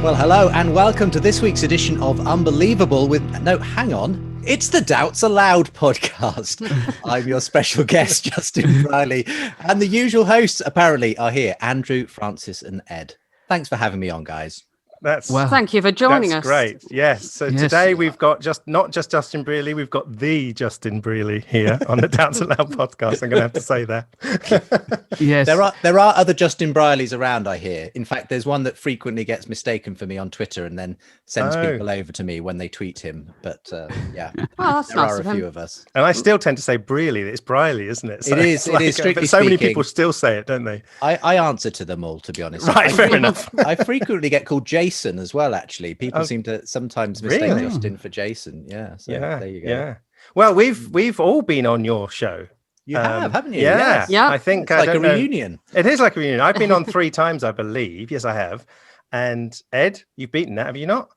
Well, hello and welcome to this week's edition of Unbelievable with... No, hang on. It's the Doubts Aloud podcast. I'm your special guest, Justin Briley, and the usual hosts apparently are here, Andrew, Francis and Ed. Thanks for having me on, guys. Thank you for joining us. Great. Yes. So today we've got not just Justin Brearley, we've got the Justin Brearley here on the Doubts Aloud podcast. I'm going to have to say that. Yes. There are other Justin Brileys around, I hear. In fact, there's one that frequently gets mistaken for me on Twitter and then sends people over to me when they tweet him. But yeah, that's there nice are of a him. few of us. And I still tend to say Brearley. It's Briley, isn't it? So it is strictly but so speaking. many people still say it, don't they? I answer to them all, to be honest. Right, fair enough. I frequently get called Jason as well, actually. People seem to sometimes mistake really? Justin for Jason. Yeah. So there you go. Yeah. Well, we've all been on your show. You have, haven't you? Yeah. Yeah. I think it's like a reunion. It is like a reunion. I've been on 3 times, I believe. Yes, I have. And Ed, you've beaten that, have you not?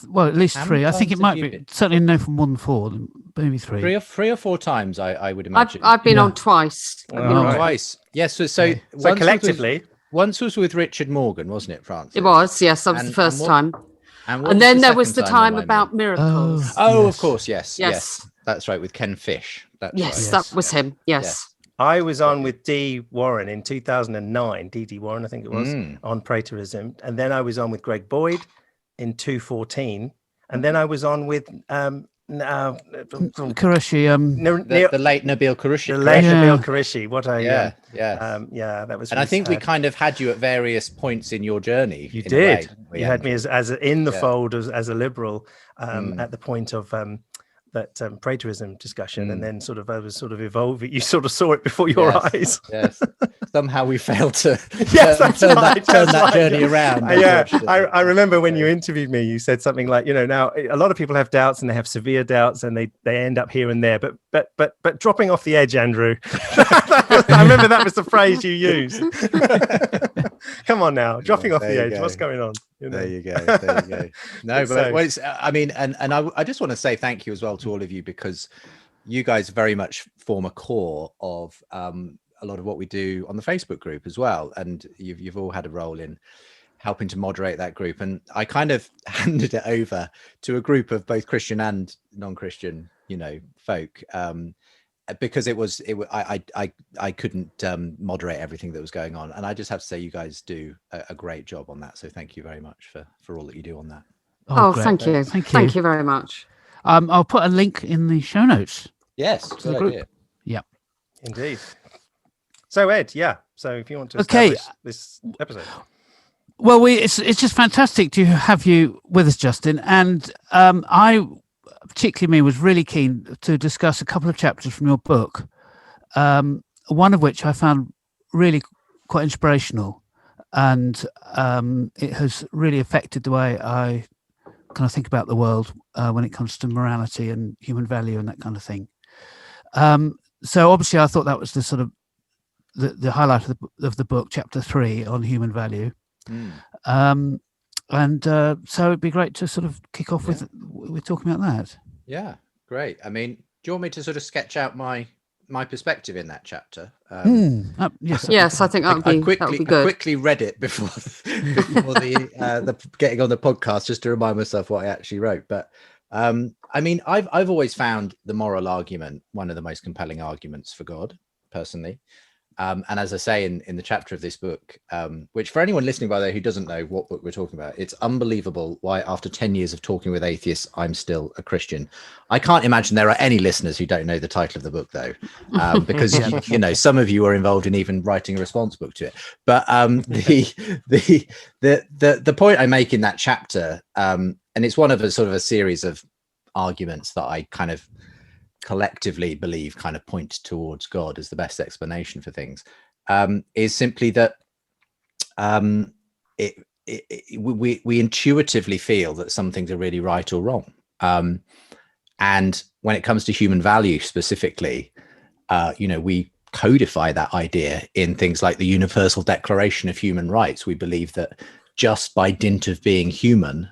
Well, at least How 3. many I think times it might have you be been? certainly no from more than 4, maybe 3. Three or four times, I would imagine. I've been on twice. I've been on Twice. Yes. So So collectively, once was with Richard Morgan, wasn't it, Francis? It was, yes, that was the first time. And, what And then there second was the time remind me? about miracles. Oh, Yes. of course, yes. Yes. That's right, with Ken Fish. That's Yes, right. that was him. Yes. I was on with Dee Warren in 2009, D.D. Warren, I think it was, Mm. on Praetorism. And then I was on with Greg Boyd in 2014. And then I was on with Qureshi, The late Nabil Qureshi. the late Yeah. Nabil Qureshi. What a Yeah. that was. And I really think we sad. kind of had you at various points in your journey. You in a way, did. didn't we, You had me Andrew? as in the Yeah. fold as a liberal at the point of that Praetorism discussion, and then I was evolving. You sort of saw it before your eyes. Yes. Somehow we failed to Yes, that's turn right, that that's journey right. around. Yeah, unfortunately. I remember when you interviewed me, you said something like, now a lot of people have doubts and they have severe doubts and they end up here and there, but dropping off the edge, Andrew. I remember that was the phrase you used. Come on now, dropping off there the you edge. go. What's going on? There you go. There you go. No, So- but well, it's, I mean, and I just want to say thank you as well to all of you, because you guys very much form a core of a lot of what we do on the Facebook group as well. And you've all had a role in helping to moderate that group. And I kind of handed it over to a group of both Christian and non-Christian, folk, because I couldn't moderate everything that was going on. And I just have to say, you guys do a great job on that. So thank you very much for all that you do on that. Oh, great. thank you. Thank you very much. I'll put a link in the show notes. Yes, To the good group. idea. Yeah. Indeed. So Ed, so if you want to Okay. establish this episode. Well, it's just fantastic to have you with us, Justin. And I, particularly me, was really keen to discuss a couple of chapters from your book. One of which I found really quite inspirational, and it has really affected the way I kind of think about the world when it comes to morality and human value and that kind of thing. So obviously, I thought that was the sort of the highlight of the book, chapter 3 on human value. So it'd be great to sort of kick off with talking about that. Yeah, great. I mean, do you want me to sort of sketch out my perspective in that chapter? Yes. Yes, I think that would be I good. quickly read it before the getting on the podcast, just to remind myself what I actually wrote. But I mean, I've always found the moral argument one of the most compelling arguments for God, personally. And as I say in the chapter of this book, which for anyone listening, by the way, who doesn't know what book we're talking about, it's unbelievable why after 10 years of talking with atheists, I'm still a Christian. I can't imagine there are any listeners who don't know the title of the book, though, because some of you are involved in even writing a response book to it. But the point I make in that chapter, and it's one of a sort of a series of arguments that I kind of collectively believe kind of point towards God as the best explanation for things, is simply that we intuitively feel that some things are really right or wrong. And when it comes to human value specifically, we codify that idea in things like the Universal Declaration of Human Rights. We believe that just by dint of being human,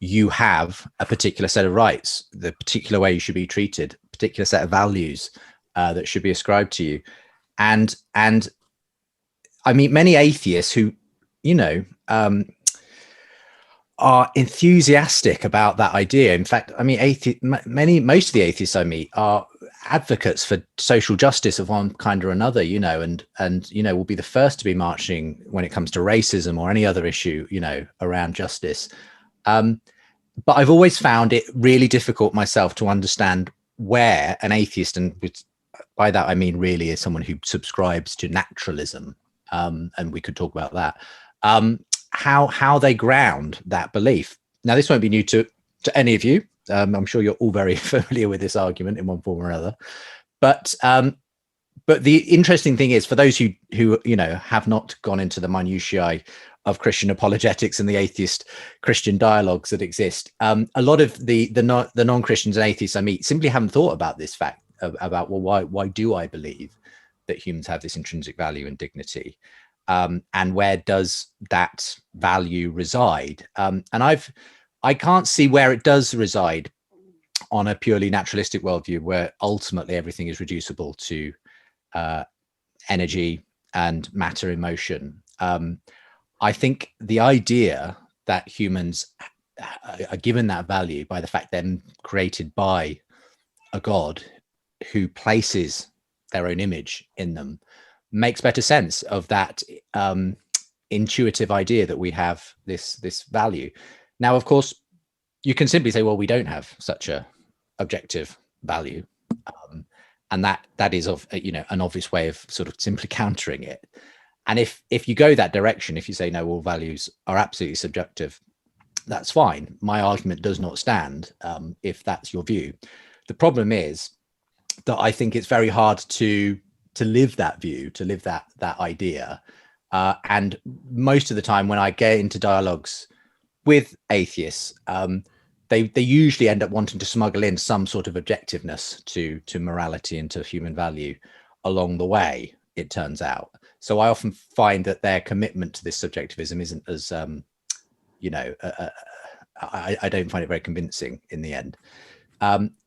you have a particular set of rights, the particular way you should be treated, particular set of values that should be ascribed to you. And I meet many atheists who, are enthusiastic about that idea. In fact, I mean, most of the atheists I meet are advocates for social justice of one kind or another, and will be the first to be marching when it comes to racism or any other issue, around justice. But I've always found it really difficult myself to understand where an atheist, and by that I mean really is someone who subscribes to naturalism, and we could talk about that, how they ground that belief. Now, this won't be new to any of you. I'm sure you're all very familiar with this argument in one form or another. But the interesting thing is, for those who have not gone into the minutiae of Christian apologetics and the atheist Christian dialogues that exist, a lot of the non-Christians and atheists I meet simply haven't thought about this fact about, well, why do I believe that humans have this intrinsic value and dignity? And where does that value reside? And I can't see where it does reside on a purely naturalistic worldview, where ultimately everything is reducible to energy and matter in motion. I think the idea that humans are given that value by the fact they're created by a God who places their own image in them makes better sense of that intuitive idea that we have this value. Now, of course, you can simply say, well, we don't have such a objective value, and that is an obvious way of sort of simply countering it. And if you go that direction, if you say no, all values are absolutely subjective, that's fine. My argument does not stand if that's your view. The problem is that I think it's very hard to live that view, to live that idea. And most of the time when I get into dialogues with atheists, they usually end up wanting to smuggle in some sort of objectiveness to morality and to human value along the way, it turns out. So I often find that their commitment to this subjectivism isn't as, I don't find it very convincing in the end.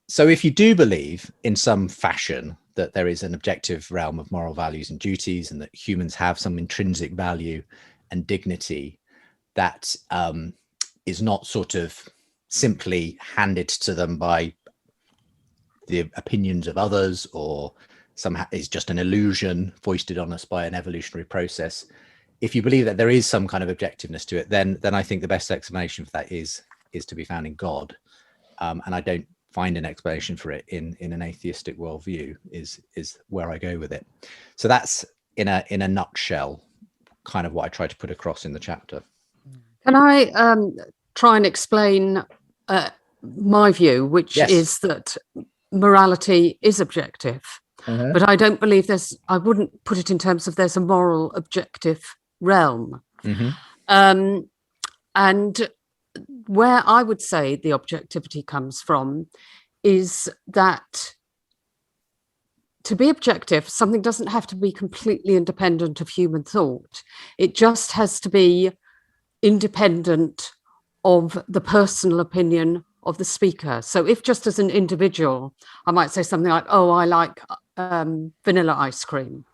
So if you do believe in some fashion that there is an objective realm of moral values and duties, and that humans have some intrinsic value and dignity that is not sort of simply handed to them by the opinions of others, or somehow is just an illusion foisted on us by an evolutionary process. If you believe that there is some kind of objectiveness to it, then I think the best explanation for that is to be found in God. And I don't find an explanation for it in an atheistic worldview is where I go with it. So that's in a nutshell kind of what I try to put across in the chapter. Can I try and explain my view, which Yes. is that morality is objective, but I don't believe I wouldn't put it in terms of there's a moral objective realm. And where I would say the objectivity comes from is that to be objective, something doesn't have to be completely independent of human thought. It just has to be independent of the personal opinion of the speaker. So if just as an individual, I might say something like, oh, I like vanilla ice cream.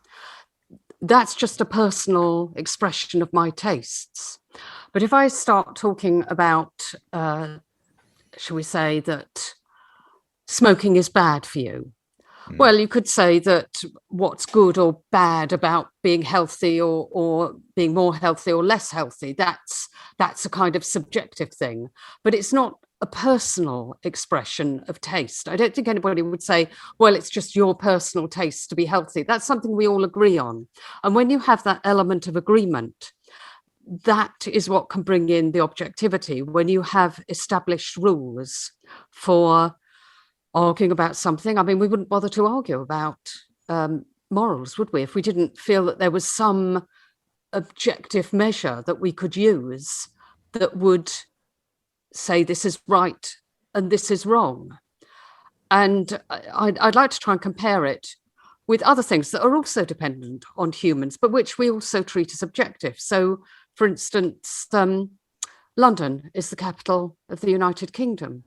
That's just a personal expression of my tastes. But if I start talking about, shall we say that smoking is bad for you? Well, you could say that what's good or bad about being healthy or being more healthy or less healthy, that's a kind of subjective thing, but it's not a personal expression of taste. I don't think anybody would say, well, it's just your personal taste to be healthy. That's something we all agree on. And when you have that element of agreement, that is what can bring in the objectivity. When you have established rules for arguing about something, I mean, we wouldn't bother to argue about morals, would we, if we didn't feel that there was some objective measure that we could use that would say this is right and this is wrong. And I'd like to try and compare it with other things that are also dependent on humans, but which we also treat as objective. So, for instance, London is the capital of the United Kingdom.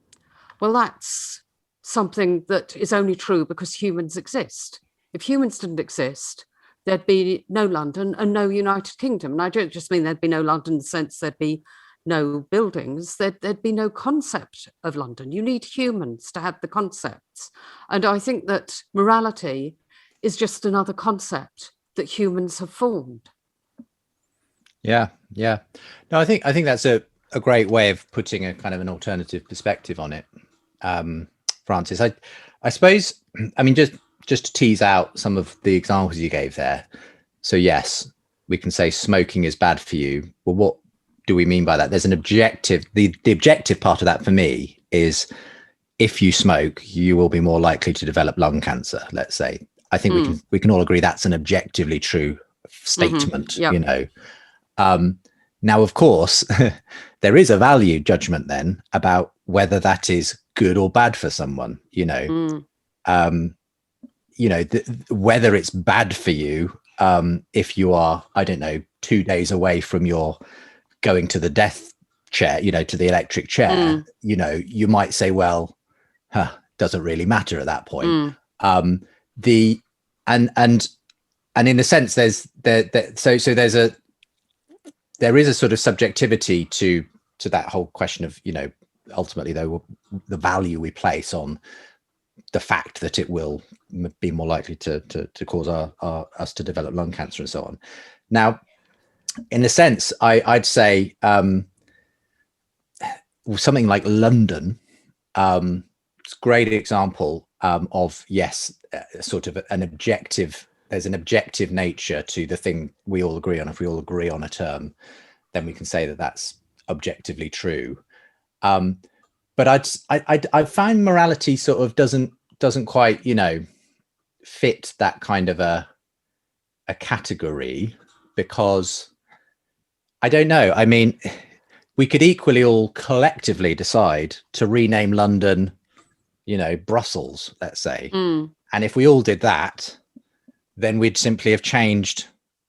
Well, that's something that is only true because humans exist. If humans didn't exist, there'd be no London and no United Kingdom. And I don't just mean there'd be no London in the sense there'd be no buildings, there'd be no concept of London. You need humans to have the concepts. And I think that morality is just another concept that humans have formed. Yeah. No, I think that's a great way of putting a kind of an alternative perspective on it, Francis. I suppose, I mean, just to tease out some of the examples you gave there. So yes, we can say smoking is bad for you. Well, what do we mean by that? There's an objective. The objective part of that for me is, if you smoke, you will be more likely to develop lung cancer, let's say. I think we can all agree that's an objectively true statement, Yep. you know. Now, of course, there is a value judgment then about whether that is good or bad for someone, you know. Whether it's bad for you if you are, I don't know, 2 days away from your going to the death chair, you know, to the electric chair, you know, you might say, well, doesn't really matter at that point. And in a sense, there is a sort of subjectivity to that whole question of, you know, ultimately though, the value we place on the fact that it will be more likely to cause us to develop lung cancer and so on. Now, in a sense, I'd say something like London, it's a great example of, yes, sort of an objective. There's an objective nature to the thing we all agree on. If we all agree on a term, then we can say that that's objectively true. But I find morality sort of doesn't quite, you know, fit that kind of a category, because I don't know. I mean, we could equally all collectively decide to rename London, you know, Brussels, let's say. And if we all did that, then we'd simply have changed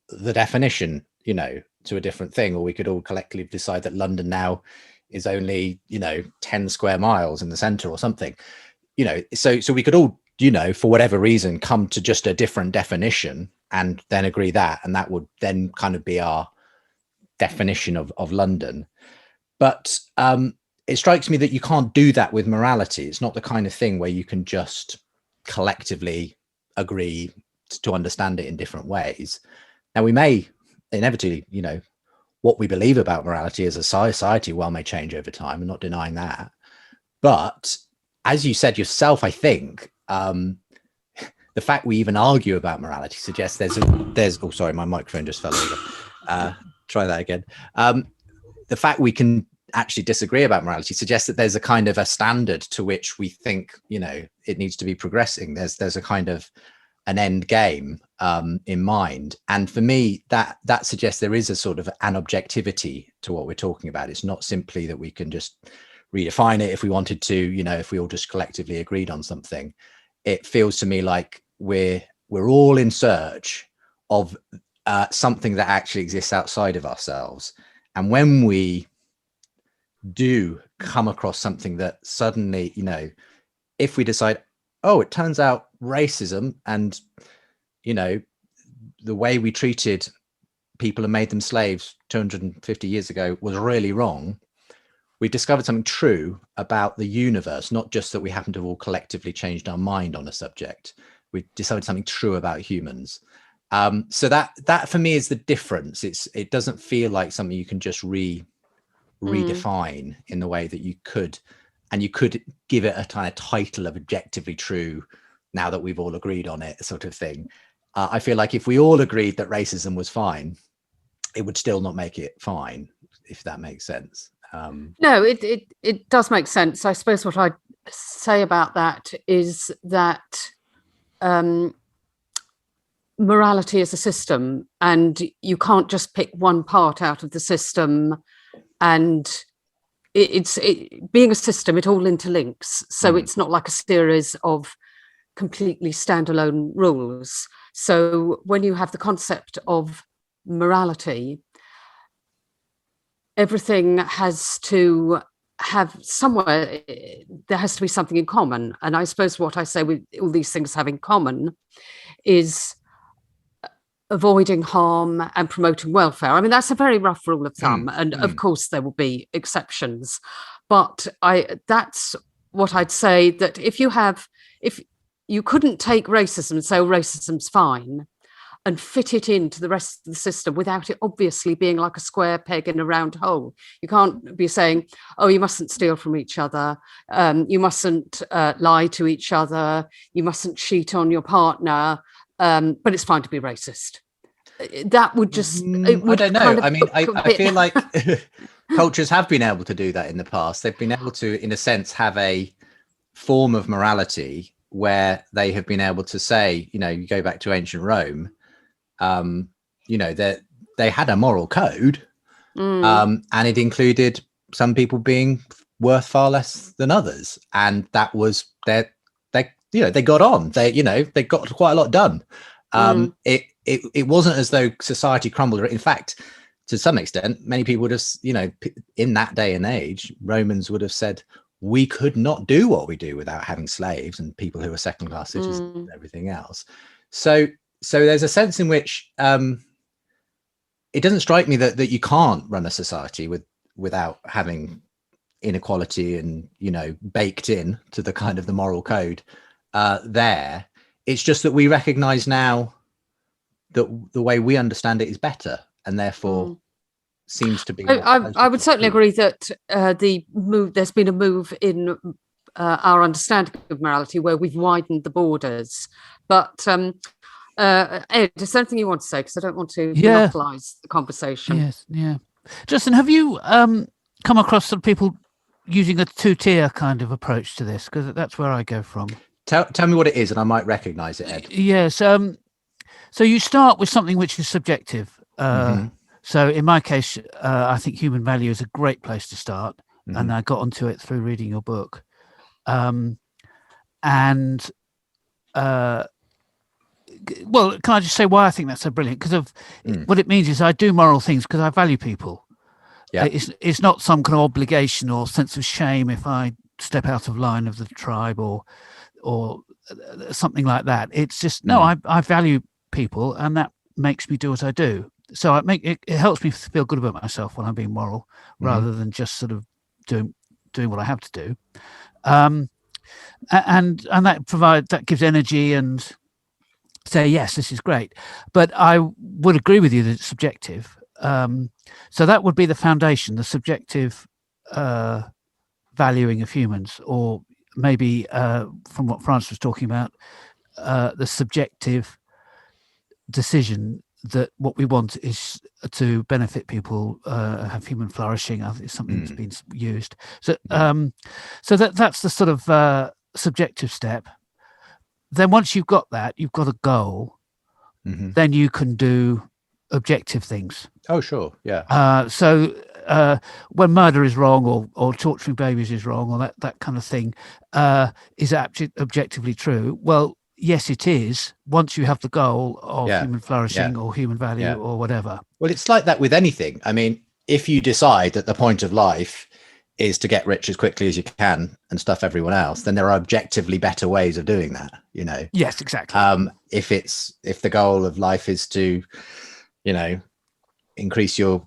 the definition, you know, to a different thing. Or we could all collectively decide that London now is only, you know, 10 square miles in the center or something, you know. So we could all, you know, for whatever reason, come to just a different definition and then agree that, and that would then kind of be our definition of London. But it strikes me that you can't do that with morality. It's not the kind of thing where you can just collectively agree to understand it in different ways. Now, we may inevitably, you know, what we believe about morality as a society well may change over time. I'm not denying that. But as you said yourself, I think the fact we even argue about morality suggests there's oh, sorry, my microphone just fell over. Try that again. The fact we can actually disagree about morality suggests that there's a kind of a standard to which we think, you know, it needs to be progressing. There's a kind of an end game in mind. And for me, that suggests there is a sort of an objectivity to what we're talking about. It's not simply that we can just redefine it if we wanted to, you know, if we all just collectively agreed on something. It feels to me like we're all in search of something that actually exists outside of ourselves. And when we do come across something that suddenly, you know, if we decide, oh, it turns out racism and, you know, the way we treated people and made them slaves 250 years ago was really wrong, we discovered something true about the universe, not just that we happen to have all collectively changed our mind on a subject. We discovered something true about humans. So that for me is the difference. It doesn't feel like something you can just redefine in the way that you could, and you could give it a kind of title of objectively true now that we've all agreed on it, sort of thing. I feel like if we all agreed that racism was fine, it would still not make it fine, if that makes sense. No, it does make sense. I suppose what I'd say about that is that morality is a system, and you can't just pick one part out of the system. And being a system, it all interlinks. So it's not like a series of completely standalone rules. So when you have the concept of morality, everything has to have somewhere, there has to be something in common. And I suppose what I say with all these things have in common is avoiding harm and promoting welfare. I mean, that's a very rough rule of thumb, and of course there will be exceptions, but that's what I'd say, that if you couldn't take racism and say, oh, racism's fine, and fit it into the rest of the system without it obviously being like a square peg in a round hole. You can't be saying, oh, you mustn't steal from each other, you mustn't lie to each other, you mustn't cheat on your partner, but it's fine to be racist. That would just... I don't know. I mean, I feel like cultures have been able to do that in the past. They've been able to, in a sense, have a form of morality where they have been able to say, you go back to ancient Rome, that they had a moral code, and it included some people being worth far less than others, and that was they got on. They got quite a lot done. It wasn't as though society crumbled. In fact, to some extent, many people just in that day and age, Romans would have said, we could not do what we do without having slaves and people who are second class citizens and everything else. So there's a sense in which it doesn't strike me that you can't run a society without having inequality and, baked in to the kind of the moral code there. It's just that we recognize now that the way we understand it is better, and therefore seems to be... I would certainly agree that there's been a move in our understanding of morality where we've widened the borders. But Ed, is there anything you want to say? Because I don't want to monopolise the conversation. Yes, yeah. Justin, have you come across some people using a two-tier kind of approach to this? Because that's where I go from. Tell me what it is, and I might recognise it, Ed. Yes. So you start with something which is subjective. So in my case, I think human value is a great place to start, and I got onto it through reading your book. Well, can I just say why I think that's so brilliant? Because of what it means is I do moral things because I value people. Yeah. It's not some kind of obligation or sense of shame if I step out of line of the tribe or something like that. It's just, I value people, and that makes me do what I do. So it helps me feel good about myself when I'm being moral, rather than just sort of doing what I have to do. And that gives energy and say, yes, this is great. But I would agree with you that it's subjective. So that would be the foundation, the subjective valuing of humans, or maybe from what France was talking about, the subjective decision that what we want is to benefit people, have human flourishing. I think it's something that's been used. So that's the sort of subjective step. Then once you've got that, you've got a goal, then you can do objective things. Oh, sure. Yeah. So when murder is wrong or torturing babies is wrong or that kind of thing, is objectively true? Well, yes, it is, once you have the goal of human flourishing or human value or whatever. Well, it's like that with anything. I mean, if you decide that the point of life is to get rich as quickly as you can and stuff everyone else, then there are objectively better ways of doing that, Yes, exactly. If the goal of life is to, increase your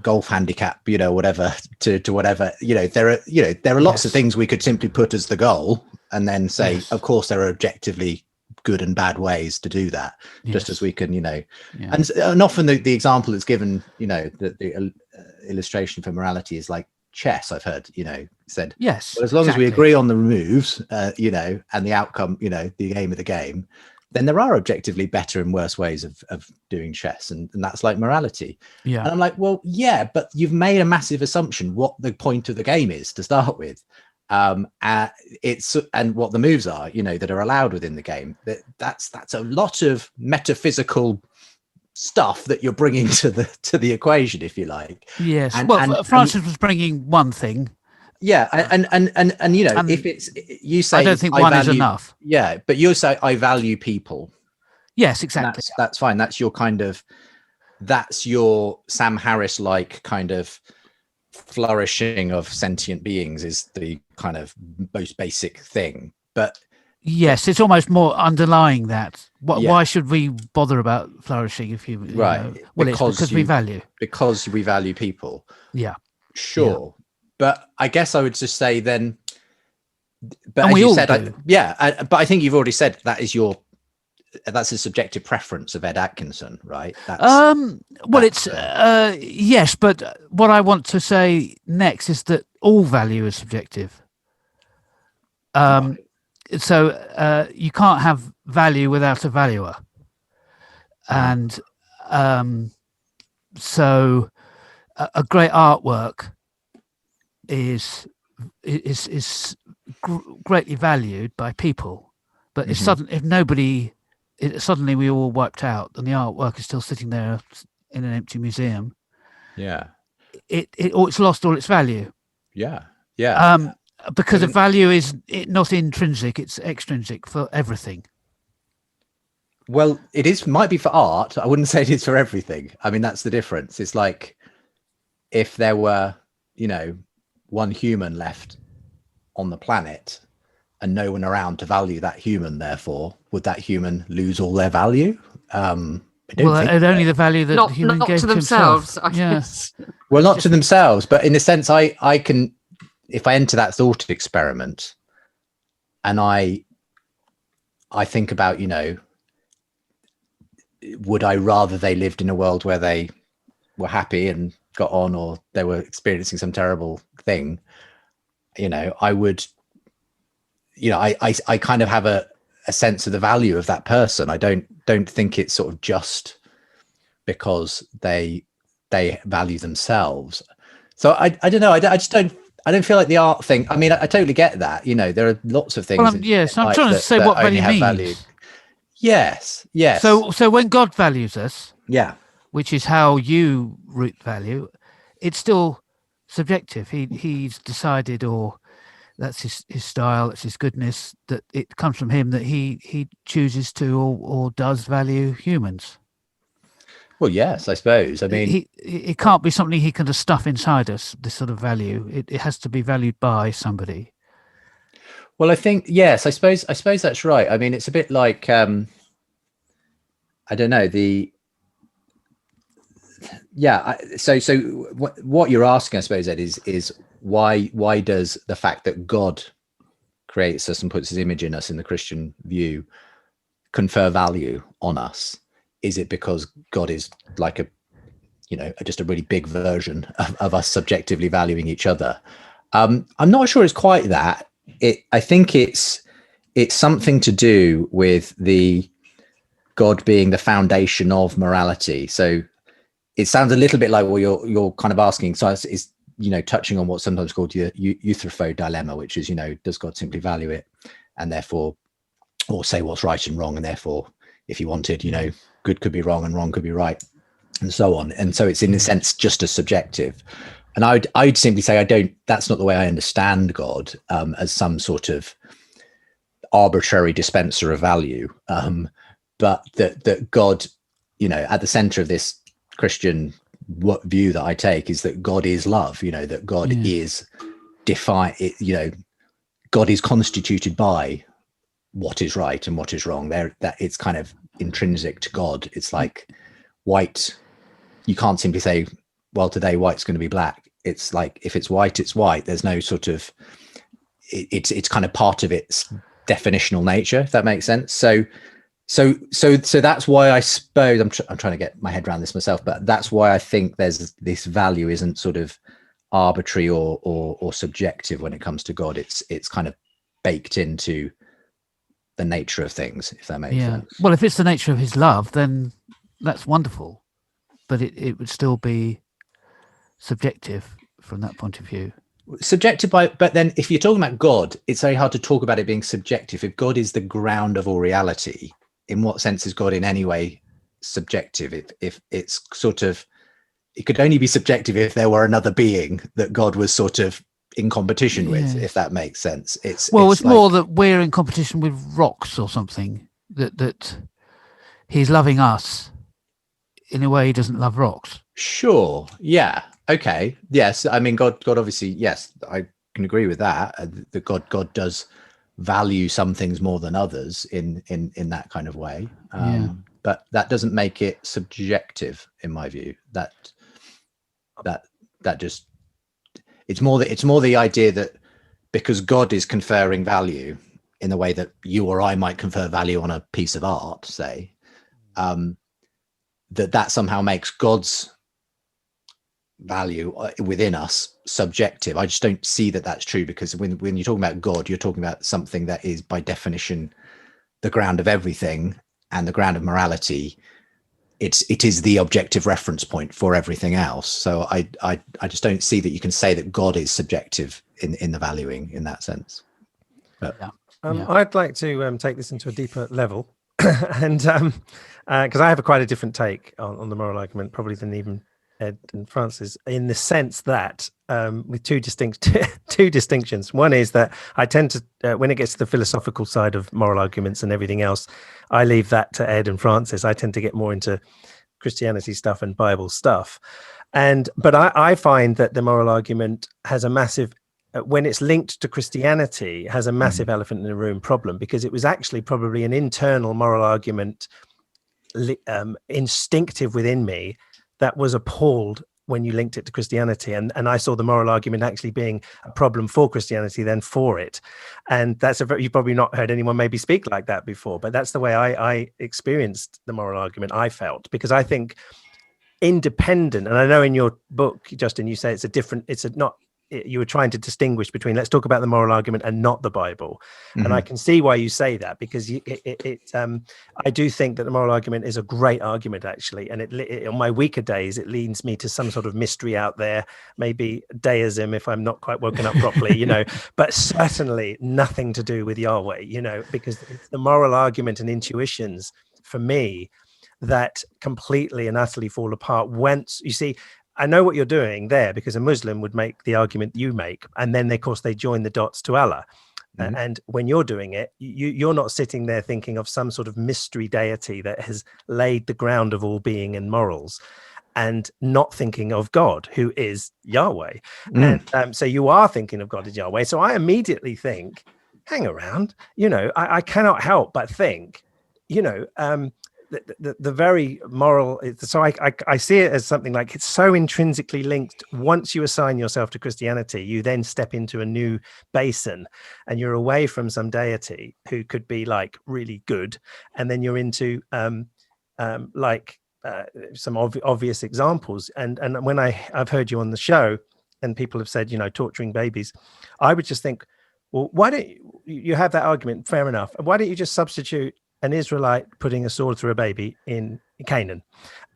golf handicap, whatever to whatever, there are lots of things we could simply put as the goal and then say, of course, there are objectively good and bad ways to do that, just as we can, and often the example that's given, the illustration for morality is like chess. I've heard, said, yes, well, as long as we agree on the moves, and the outcome, the aim of the game, then there are objectively better and worse ways of doing chess, and that's like morality. Yeah. And I'm like, well, yeah, but you've made a massive assumption what the point of the game is to start with. It's and what the moves are, that are allowed within the game. That's a lot of metaphysical stuff that you're bringing to the equation, if you like. Yes. Francis was bringing one thing. Yeah, and if it's, you say, I don't think one is enough. Yeah, but you say I value people. Yes, exactly. That's fine. That's your Sam Harris like kind of flourishing of sentient beings is the kind of most basic thing. But Yes, it's almost more underlying that. Yeah. Why should we bother about flourishing if you Right. know? Well, it's because we value. Because we value people. Yeah. Sure. Yeah. But I guess I would just say then, but and as we you all said, do. but I think you've already said that's a subjective preference of Ed Atkinson, right? Yes, but what I want to say next is that all value is subjective. Right. So you can't have value without a valuer, and so a great artwork is greatly valued by people, but if suddenly we all wiped out and the artwork is still sitting there in an empty museum, it's lost all its value. Because a value is not intrinsic, it's extrinsic for everything. Well, might be for art. I wouldn't say it is for everything. I mean, that's the difference. It's like if there were, one human left on the planet and no one around to value that human, therefore, would that human lose all their value? Only the value that the human not gave to themselves. themselves, I guess. Well, not to themselves, but in a sense, I can, if I enter that thought experiment and I think about, would I rather they lived in a world where they were happy and got on, or they were experiencing some terrible thing? I would, I kind of have a sense of the value of that person. I don't think it's sort of just because they value themselves. So I don't know. I don't feel like the art thing. I mean, I totally get that. There are lots of things. Well, yes, I'm trying to say what value means. Value. Yes. So when God values us, which is how you root value, it's still subjective. He's decided, or that's his style, that's his goodness, that it comes from him, that he chooses to or does value humans. Well, yes, I suppose. I mean, it can't be something he can just stuff inside us, this sort of value. It has to be valued by somebody. Well, I think, yes, I suppose that's right. I mean, it's a bit like, I don't know, so what you're asking, I suppose, Ed, is why does the fact that God creates us and puts his image in us in the Christian view confer value on us? Is it because God is like just a really big version of us subjectively valuing each other? I'm not sure it's quite that. I think it's something to do with the God being the foundation of morality. So it sounds a little bit like what you're kind of asking. So it's touching on what's sometimes called the Euthyphro dilemma, which is, does God simply value it and therefore, or say what's right and wrong, and therefore, if you wanted, good could be wrong and wrong could be right, and so on. And so it's in a sense just as subjective. And I'd simply say that's not the way I understand God, as some sort of arbitrary dispenser of value, but that God, at the center of this Christian view that I take is that God is love, that God is defined, God is constituted by what is right and what is wrong. That it's kind of intrinsic to God. It's like white. You can't simply say, well, today white's going to be black. It's like, if it's white, it's white. There's no sort of, it's kind of part of its definitional nature, if that makes sense. So that's why I suppose I'm trying to get my head around this myself, but that's why I think there's this value isn't sort of arbitrary or subjective when it comes to God. It's kind of baked into the nature of things, if that makes sense. Well, if it's the nature of his love, then that's wonderful, but it would still be subjective from that point of view. Subjective but then if you're talking about God, it's very hard to talk about it being subjective. If God is the ground of all reality, in what sense is God in any way subjective? If it's sort of, it could only be subjective if there were another being that God was sort of in competition with, if that makes sense. It's like, more that we're in competition with rocks or something, that he's loving us in a way he doesn't love rocks. Sure. Yeah. Okay. Yes. I mean, God obviously, yes, I can agree with that. That God does value some things more than others in that kind of way. But that doesn't make it subjective, in my view. That just, it's more the idea that because God is conferring value in the way that you or I might confer value on a piece of art, say, that somehow makes God's value within us subjective. I just don't see that that's true, because when you're talking about God, you're talking about something that is by definition the ground of everything, and the ground of morality. It is the objective reference point for everything else. So I just don't see that you can say that God is subjective in the valuing in that sense. But I'd like to take this into a deeper level, and because I have quite a different take on the moral argument, probably than even Ed and Francis, in the sense that with two distinctions. One is that I tend to, when it gets to the philosophical side of moral arguments and everything else, I leave that to Ed and Francis. I tend to get more into Christianity stuff and Bible stuff. But I find that the moral argument has a massive, when it's linked to Christianity, has a massive elephant in the room problem, because it was actually probably an internal moral argument, instinctive within me, that was appalled when you linked it to Christianity. And I saw the moral argument actually being a problem for Christianity than for it. And you've probably not heard anyone maybe speak like that before, but that's the way I experienced the moral argument, I felt, because I think independent, and I know in your book, Justin, you say you were trying to distinguish between, let's talk about the moral argument and not the Bible. And I can see why you say that, because I do think that the moral argument is a great argument, actually. And it on my weaker days, it leads me to some sort of mystery out there, maybe deism if I'm not quite woken up properly, but certainly nothing to do with Yahweh, because it's the moral argument and intuitions for me that completely and utterly fall apart once you see. I know what you're doing there, because a Muslim would make the argument you make, and then of course they join the dots to Allah. And when you're doing it, you're not sitting there thinking of some sort of mystery deity that has laid the ground of all being and morals, and not thinking of God, who is Yahweh. And so you are thinking of God as Yahweh. So I immediately think, hang around, I cannot help but think, the very moral, so I see it as something like it's so intrinsically linked. Once you assign yourself to Christianity, you then step into a new basin, and you're away from some deity who could be like really good, and then you're into some obvious examples. And when I've heard you on the show, and people have said, torturing babies, I would just think, well, why don't you have that argument? Fair enough. Why don't you just substitute an Israelite putting a sword through a baby in Canaan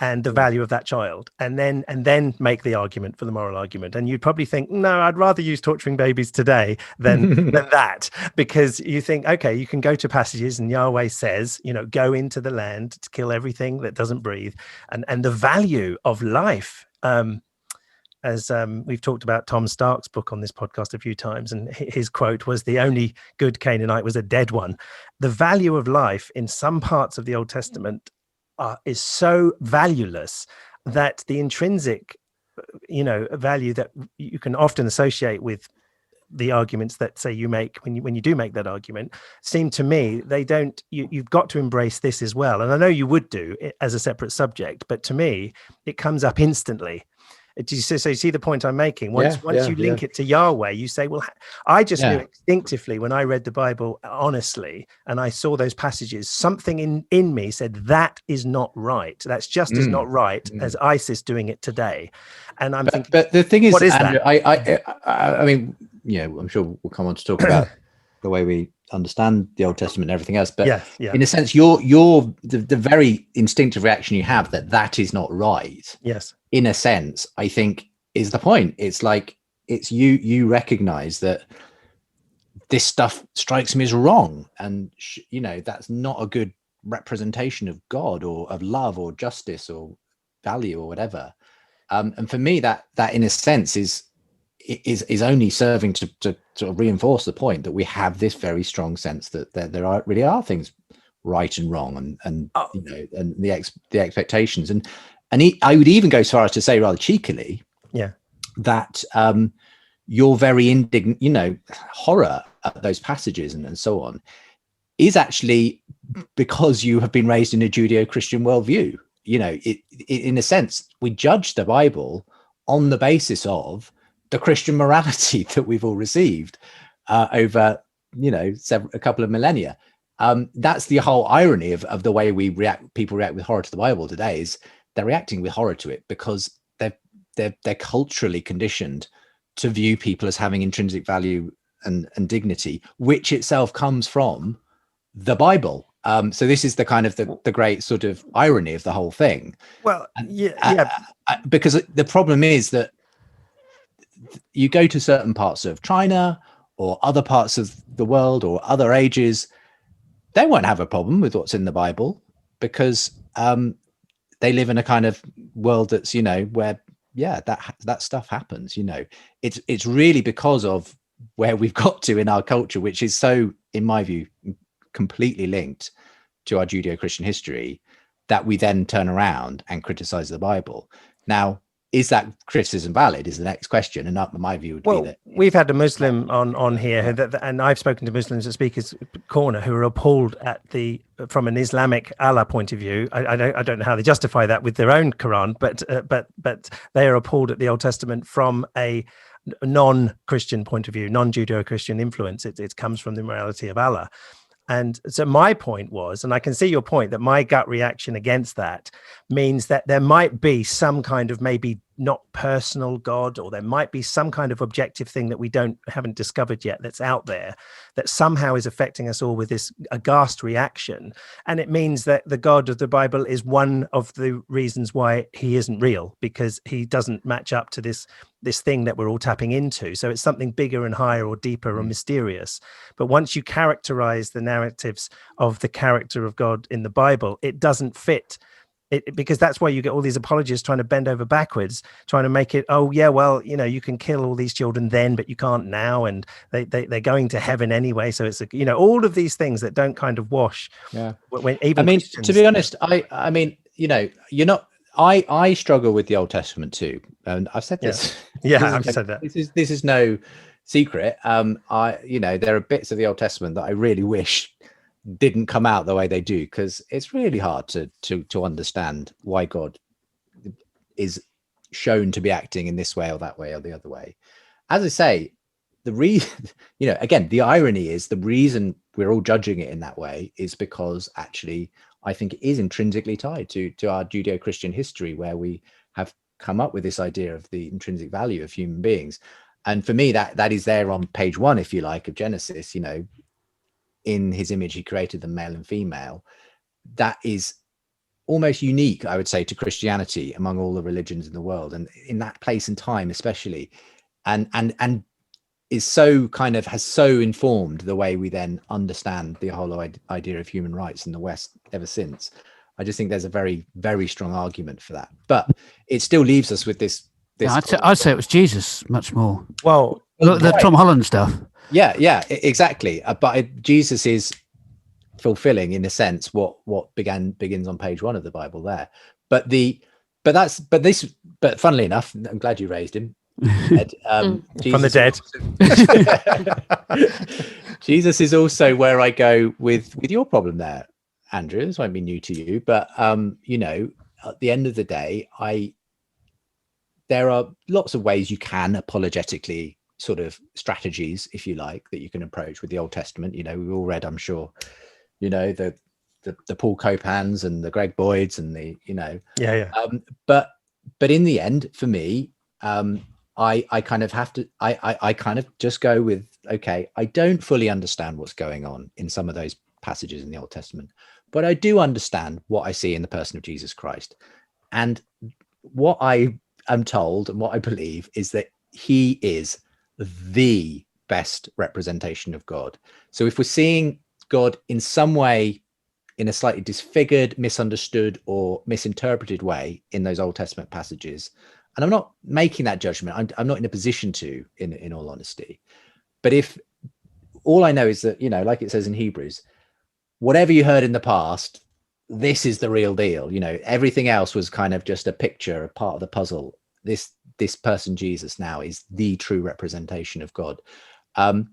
and the value of that child, and then make the argument for the moral argument? And you'd probably think, no, I'd rather use torturing babies today than that, because you think, okay, you can go to passages and Yahweh says, go into the land to kill everything that doesn't breathe, and the value of life. As we've talked about Tom Stark's book on this podcast a few times, and his quote was, the only good Canaanite was a dead one. The value of life in some parts of the Old Testament is so valueless that the intrinsic, value that you can often associate with the arguments that say you make when you do make that argument, seem to me, they don't, you've got to embrace this as well. And I know you would do it as a separate subject, but to me, it comes up instantly. So you see the point I'm making? Once you link it to Yahweh, you say, well, I just knew instinctively when I read the Bible honestly, and I saw those passages, something in me said, that is not right. That's just as not right as ISIS doing it today. And I'm thinking, but the thing is, what is Andrew, that? I mean, I'm sure we'll come on to talk about the way we understand the Old Testament and everything else. But in a sense, the very instinctive reaction you have that is not right. Yes. In a sense, I think is the point. It's like, it's you recognize that this stuff strikes me as wrong. And, that's not a good representation of God or of love or justice or value or whatever. And for me, that in a sense is only serving to sort of reinforce the point that we have this very strong sense that there really are things right and wrong, and the expectations, and I would even go so far as to say, rather cheekily, that your very indignant, horror at those passages and so on, is actually because you have been raised in a Judeo-Christian worldview. In a sense, we judge the Bible on the basis of the Christian morality that we've all received over, a couple of millennia. That's the whole irony of the way people react with horror to the Bible today, is they're reacting with horror to it because they're culturally conditioned to view people as having intrinsic value and dignity, which itself comes from the Bible. So this is the kind of the great sort of irony of the whole thing. Well, because the problem is that you go to certain parts of China or other parts of the world or other ages, they won't have a problem with what's in the Bible because they live in a kind of world that's, where, that stuff happens. It's really because of where we've got to in our culture, which is so, in my view, completely linked to our Judeo-Christian history, that we then turn around and criticize the Bible. Now, is that criticism valid is the next question, and my view would be that we've had a Muslim on here, and I've spoken to Muslims at Speaker's Corner who are appalled at from an Islamic Allah point of view. I don't know how they justify that with their own Quran, but they are appalled at the Old Testament from a non-Christian point of view, non-Judeo-Christian influence. It comes from the morality of Allah. And so my point was, and I can see your point, that my gut reaction against that means that there might be some kind of maybe not personal God, or there might be some kind of objective thing that we haven't discovered yet that's out there that somehow is affecting us all with this aghast reaction. And it means that the God of the Bible is one of the reasons why he isn't real, because he doesn't match up to this thing that we're all tapping into. So it's something bigger and higher or deeper or mysterious. But once you characterize the narratives of the character of God in the Bible, it doesn't fit. Because that's why you get all these apologists trying to bend over backwards, trying to make it, you can kill all these children then, but you can't now, and they're going to heaven anyway. So it's all of these things that don't kind of wash. Yeah. Christians, to be honest, you're not. I struggle with the Old Testament too, and I've said this. Yeah, I've said that. This is no secret. There are bits of the Old Testament that I really wish didn't come out the way they do, because it's really hard to understand why God is shown to be acting in this way or that way or the other way. As I say, the reason, again, the irony is the reason we're all judging it in that way is because actually I think it is intrinsically tied to our Judeo-Christian history, where we have come up with this idea of the intrinsic value of human beings. And for me, that is there on page 1, if you like, of Genesis. In his image he created them, male and female. That is almost unique, I would say, to Christianity among all the religions in the world, and in that place and time especially, and is so kind of has so informed the way we then understand the whole idea of human rights in the West ever since. I just think there's a very, very strong argument for that, but it still leaves us with this I'd say it was Jesus much more. Well, the Tom Holland stuff. Yeah, exactly. But Jesus is fulfilling, in a sense, what begins on page 1 of the Bible there. But funnily enough, I'm glad you raised him, Ed. From the dead. Jesus is also where I go with your problem there, Andrew. This won't be new to you, but at the end of the day, there are lots of ways you can apologetically, sort of strategies, if you like, that you can approach with the Old Testament. We've all read, I'm sure, the Paul Copans and the Greg Boyds and but in the end, for me, I kind of just go with, okay, I don't fully understand what's going on in some of those passages in the Old Testament, but I do understand what I see in the person of Jesus Christ. And what I am told and what I believe is that he is the best representation of God. So if we're seeing God in some way, in a slightly disfigured, misunderstood, or misinterpreted way in those Old Testament passages, and I'm not making that judgment, I'm not in a position to, in all honesty, but if all I know is that, like it says in Hebrews, whatever you heard in the past, this is the real deal. Everything else was kind of just a picture, a part of the puzzle. this person Jesus now is the true representation of God. And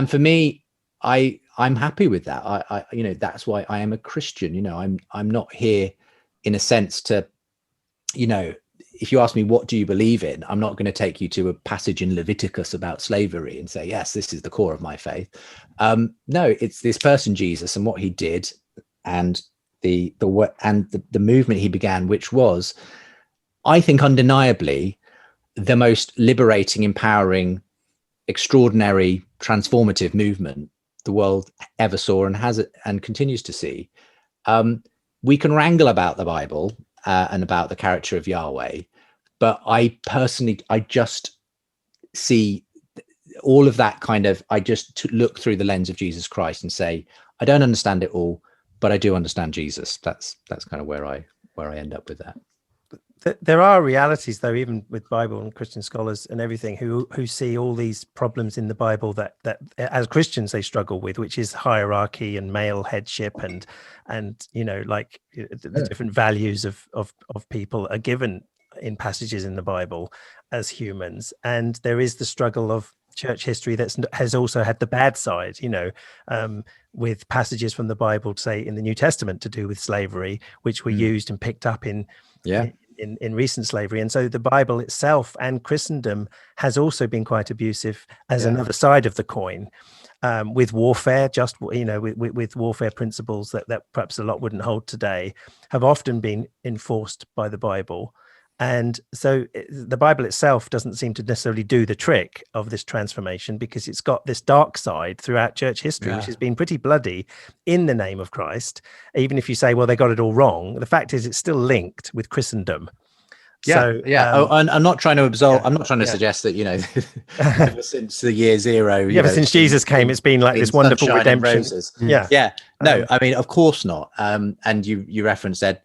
for me, I'm happy with that. I that's why I am a Christian. I'm not here in a sense to, if you ask me, what do you believe in? I'm not going to take you to a passage in Leviticus about slavery and say, yes, this is the core of my faith. No, it's this person, Jesus, and what he did, and the movement he began, which was, I think, undeniably the most liberating, empowering, extraordinary, transformative movement the world ever saw and has and continues to see. We can wrangle about the Bible and about the character of Yahweh, but I just see all of that kind of, I just look through the lens of Jesus Christ and say, I don't understand it all, but I do understand Jesus. That's kind of where I end up with that. There are realities, though, even with Bible and Christian scholars and everything, who see all these problems in the Bible that as Christians they struggle with, which is hierarchy and male headship and the different values of people are given in passages in the Bible as humans. And there is the struggle of church history that has also had the bad side, with passages from the Bible, say in the New Testament, to do with slavery, which were used and picked up in recent slavery. And so the Bible itself and Christendom has also been quite abusive as another side of the coin, with warfare, with warfare principles that perhaps a lot wouldn't hold today, have often been enforced by the Bible. And so the Bible itself doesn't seem to necessarily do the trick of this transformation, because it's got this dark side throughout church history, which has been pretty bloody in the name of Christ. Even if you say, well, they got it all wrong, the fact is it's still linked with Christendom. I'm not trying to absolve. I'm not trying to suggest that ever since the year zero. Ever since Jesus came, it's been like this wonderful redemption. No, I mean, of course not. And you referenced that,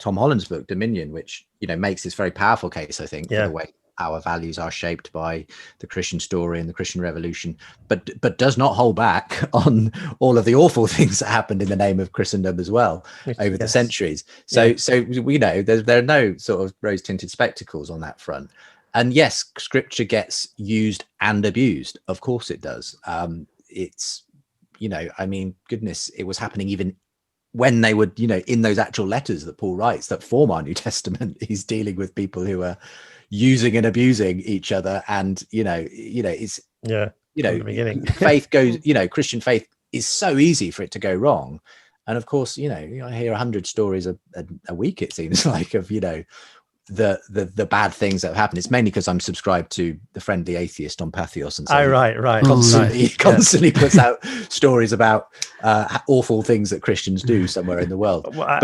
Tom Holland's book Dominion, which makes this very powerful case, I think, for the way our values are shaped by the Christian story and the Christian Revolution, but does not hold back on all of the awful things that happened in the name of Christendom as well over the centuries. So there are no sort of rose-tinted spectacles on that front. And yes, Scripture gets used and abused. Of course it does. It's goodness, it was happening even when they would, in those actual letters that Paul writes that form our New Testament. He's dealing with people who are using and abusing each other, and faith goes, Christian faith is so easy for it to go wrong. And of course, I hear 100 stories a week, it seems like, of the bad things that have happened. It's mainly because I'm subscribed to the Friendly Atheist on Pathos, and so constantly puts out stories about awful things that Christians do somewhere in the world. I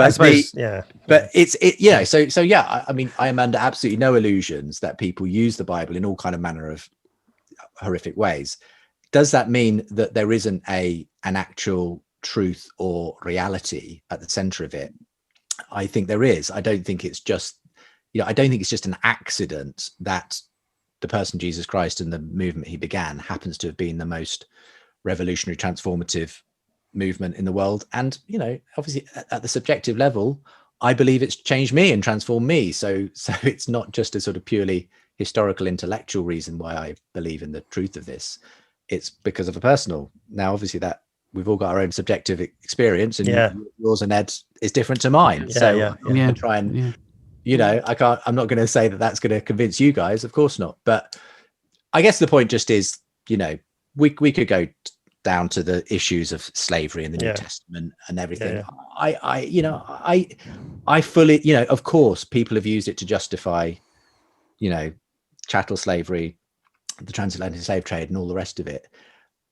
mean, I am under absolutely no illusions that people use the Bible in all kind of manner of horrific ways. Does that mean that there isn't an actual truth or reality at the center of it? I think there is. I don't think it's just an accident that the person Jesus Christ and the movement he began happens to have been the most revolutionary, transformative movement in the world. And, obviously at the subjective level, I believe it's changed me and transformed me. So it's not just a sort of purely historical, intellectual reason why I believe in the truth of this. It's because of a personal. Now, obviously that we've all got our own subjective experience, and yours and Ed's is different to mine. I'm try and, I'm not going to say that that's going to convince you guys, of course not. But I guess the point just is, we could go down to the issues of slavery in the New Testament and everything. I fully, of course, people have used it to justify, chattel slavery, the transatlantic slave trade, and all the rest of it.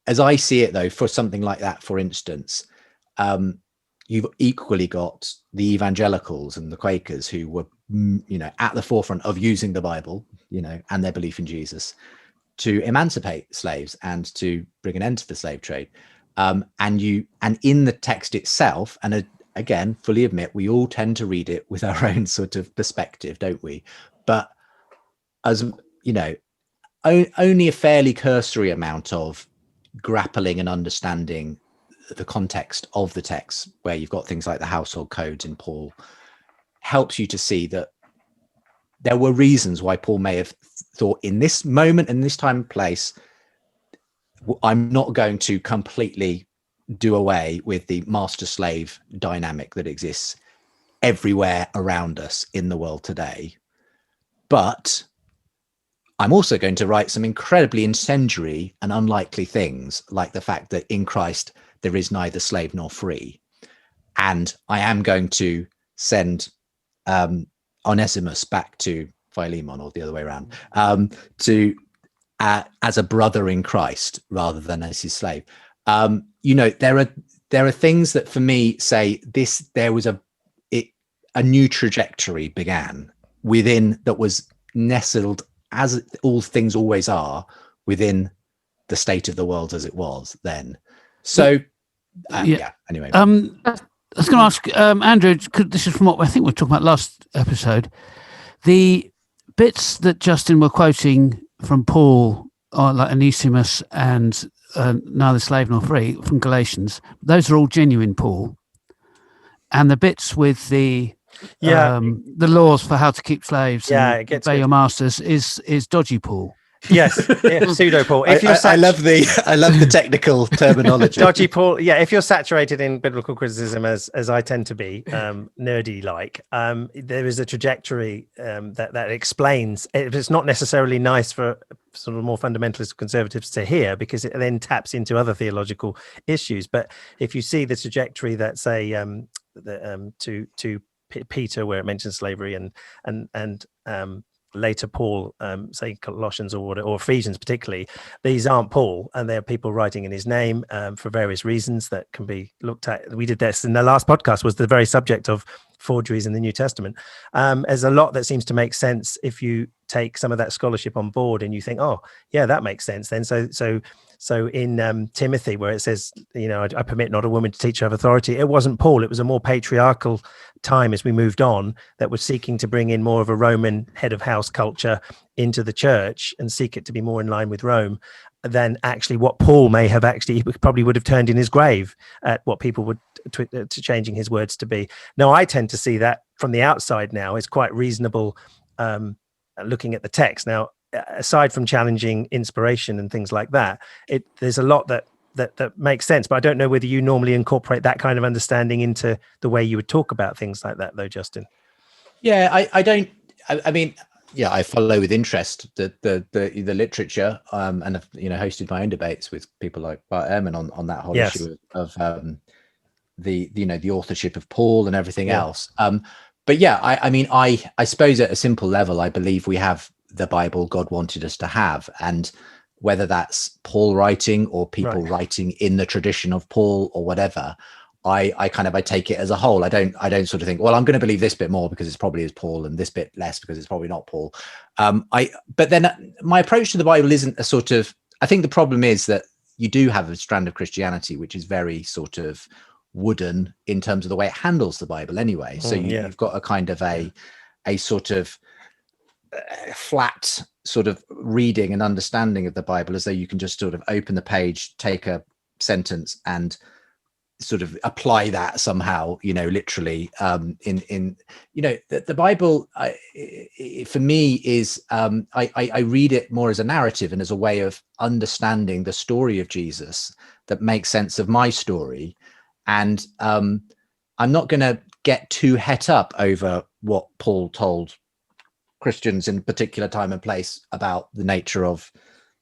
As I see it, though, for something like that, for instance, you've equally got the evangelicals and the Quakers who were, at the forefront of using the Bible, and their belief in Jesus to emancipate slaves and to bring an end to the slave trade. And in the text itself, and again, fully admit, we all tend to read it with our own sort of perspective, don't we? But as only a fairly cursory amount of grappling and understanding the context of the text, where you've got things like the household codes in Paul, helps you to see that there were reasons why Paul may have thought, in this moment, in this time and place, I'm not going to completely do away with the master-slave dynamic that exists everywhere around us in the world today. But I'm also going to write some incredibly incendiary and unlikely things, like the fact that in Christ there is neither slave nor free. And I am going to send Onesimus back to Philemon, or the other way around, as a brother in Christ rather than as his slave. There are things that for me say this. There was a new trajectory began within, that was nestled, as all things always are, within the state of the world as it was then. So anyway, I was going to ask Andrew, this is from what I think we were talking about last episode, the bits that Justin were quoting from Paul, like Onesimus and neither slave nor free from Galatians, those are all genuine Paul. And the bits with the laws for how to keep slaves and obey your masters is dodgy Paul. Yes, pseudo Paul. I love the technical terminology. Dodgy Paul. Yeah, if you're saturated in biblical criticism, as I tend to be, nerdy like, there is a trajectory that explains. It's not necessarily nice for sort of more fundamentalist conservatives to hear, because it then taps into other theological issues. But if you see the trajectory that, say, to Peter, where it mentions slavery, and later Paul, say Colossians or Ephesians particularly, these aren't Paul, and they're people writing in his name for various reasons that can be looked at. We did this in the last podcast, was the very subject of forgeries in the New Testament. There's a lot that seems to make sense if you take some of that scholarship on board and you think, oh yeah, that makes sense then. So in Timothy, where it says, I permit not a woman to teach of authority, it wasn't Paul. It was a more patriarchal time as we moved on that was seeking to bring in more of a Roman head of house culture into the church and seek it to be more in line with Rome than actually what Paul may have probably would have turned in his grave at what people would to changing his words to be. Now, I tend to see that from the outside now is quite reasonable, looking at the text. Now, aside from challenging inspiration and things like that, there's a lot that makes sense, but I don't know whether you normally incorporate that kind of understanding into the way you would talk about things like that, though, Justin. Yeah, I don't. I mean, yeah, I follow with interest the literature, and have, hosted my own debates with people like Bart Ehrman on that whole issue of the authorship of Paul and everything else. But yeah, I suppose at a simple level, I believe we have the Bible God wanted us to have, and whether that's Paul writing or people writing in the tradition of Paul or whatever, I take it as a whole. I don't sort of think, well, I'm going to believe this bit more because it's probably is Paul, and this bit less because it's probably not Paul. But then my approach to the Bible isn't a sort of, I think the problem is that you do have a strand of Christianity which is very sort of wooden in terms of the way it handles the Bible anyway. So you've got a kind of a sort of flat sort of reading and understanding of the Bible, as though you can just sort of open the page, take a sentence and sort of apply that somehow, literally, the Bible for me is, I read it more as a narrative and as a way of understanding the story of Jesus that makes sense of my story. And I'm not going to get too het up over what Paul told Christians in a particular time and place about the nature of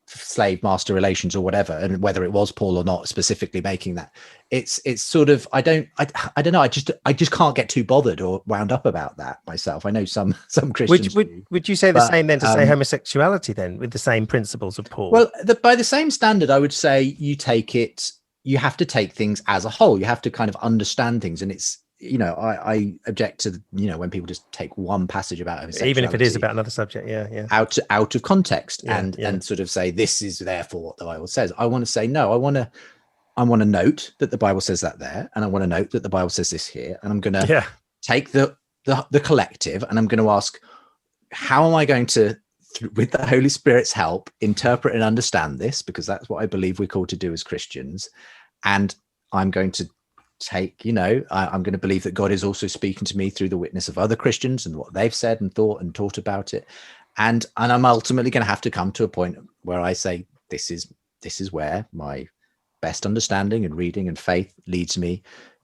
slave master relations or whatever, and whether it was Paul or not specifically making that. It's sort of, I don't know, I just can't get too bothered or wound up about that myself. I know some Christians would you say the same then to say homosexuality then, with the same principles of Paul? Well, by the same standard, I would say you have to take things as a whole. You have to kind of understand things, and it's, I object to when people just take one passage about homosexuality, even if it is about another subject, out of context, and sort of say this is therefore what the Bible says. I want to say no. I want to note that the Bible says that there, and I want to note that the Bible says this here, and I'm going to take the collective, and I'm going to ask, how am I going to, with the Holy Spirit's help, interpret and understand this, because that's what I believe we're called to do as Christians, and I'm going to take, I'm going to believe that God is also speaking to me through the witness of other Christians and what they've said and thought and taught about it. And I'm ultimately going to have to come to a point where I say, this is where my best understanding and reading and faith leads me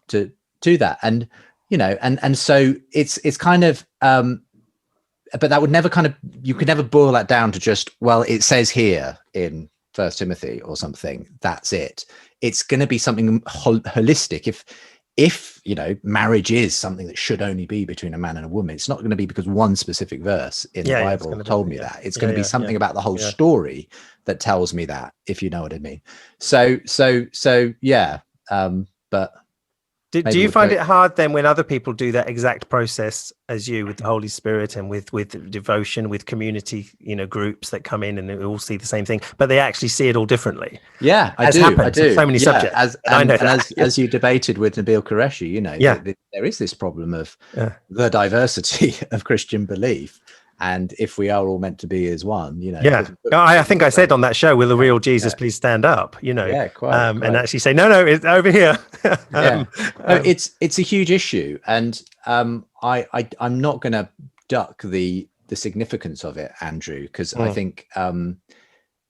to that. And, and so it's kind of, but that would never you could never boil that down to just, well, it says here in 1 Timothy or something, that's it. It's going to be something holistic. If marriage is something that should only be between a man and a woman, it's not going to be because one specific verse in the Bible told me that. It's going to be something about the whole story that tells me that, if you know what I mean. So yeah. But do you find it hard then when other people do that exact process as you, with the Holy Spirit and with devotion, with community, groups that come in and they all see the same thing, but they actually see it all differently? Yeah, I do. In so many subjects. As you debated with Nabil Qureshi, there is this problem of the diversity of Christian belief. And if we are all meant to be as one, I think I said on that show, will the real Jesus please stand up? Quite. And actually say, no, it's over here. It's a huge issue, and I'm not going to duck the significance of it, Andrew, because I think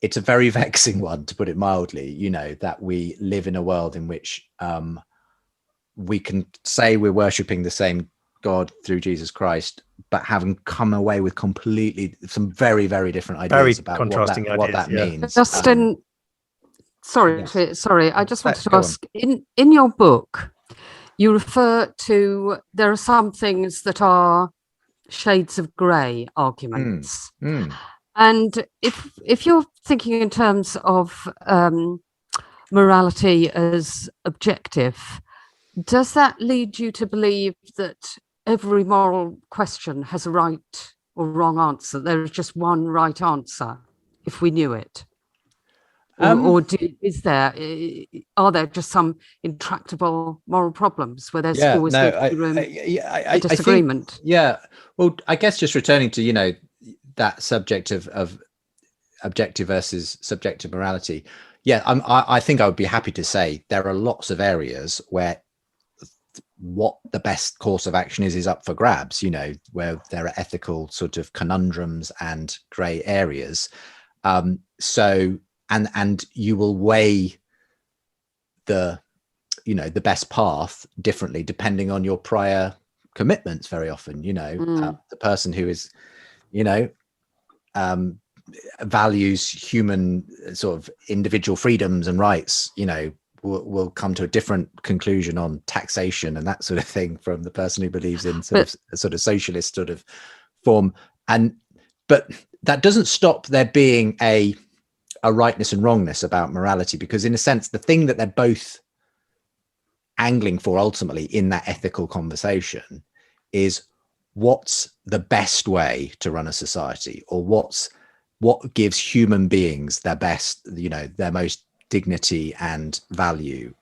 it's a very vexing one, to put it mildly. That we live in a world in which we can say we're worshipping the same God through Jesus Christ, but having come away with completely some very, very different ideas about what that means. Justin, sorry, I just wanted to ask, in your book, you refer to, there are some things that are shades of grey arguments. And if you're thinking in terms of morality as objective, does that lead you to believe that every moral question has a right or wrong answer? There is just one right answer if we knew it. Are there just some intractable moral problems where there's always room for disagreement? Well, I guess just returning to that subject of objective versus subjective morality. I think I would be happy to say there are lots of areas where what the best course of action is up for grabs, where there are ethical sort of conundrums and grey areas. So you will weigh the best path differently depending on your prior commitments very often. The person who is values human sort of individual freedoms and rights will come to a different conclusion on taxation and that sort of thing from the person who believes in sort of socialist sort of form. But that doesn't stop there being a rightness and wrongness about morality, because in a sense, the thing that they're both angling for ultimately in that ethical conversation is what's the best way to run a society, or what gives human beings their best, their most dignity and value.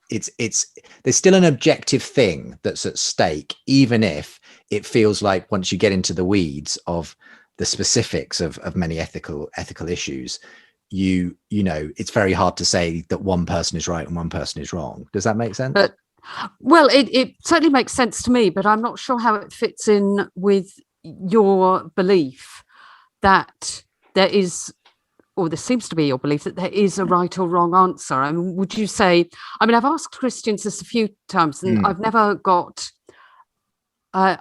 There's still an objective thing that's at stake, even if it feels like once you get into the weeds of the specifics of many ethical issues, it's very hard to say that one person is right and one person is wrong. Does that make sense? Well, it certainly makes sense to me, but I'm not sure how it fits in with your belief that there is, or there seems to be your belief that there is a right or wrong answer. I mean, would you say, I've asked Christians this a few times and I've never got an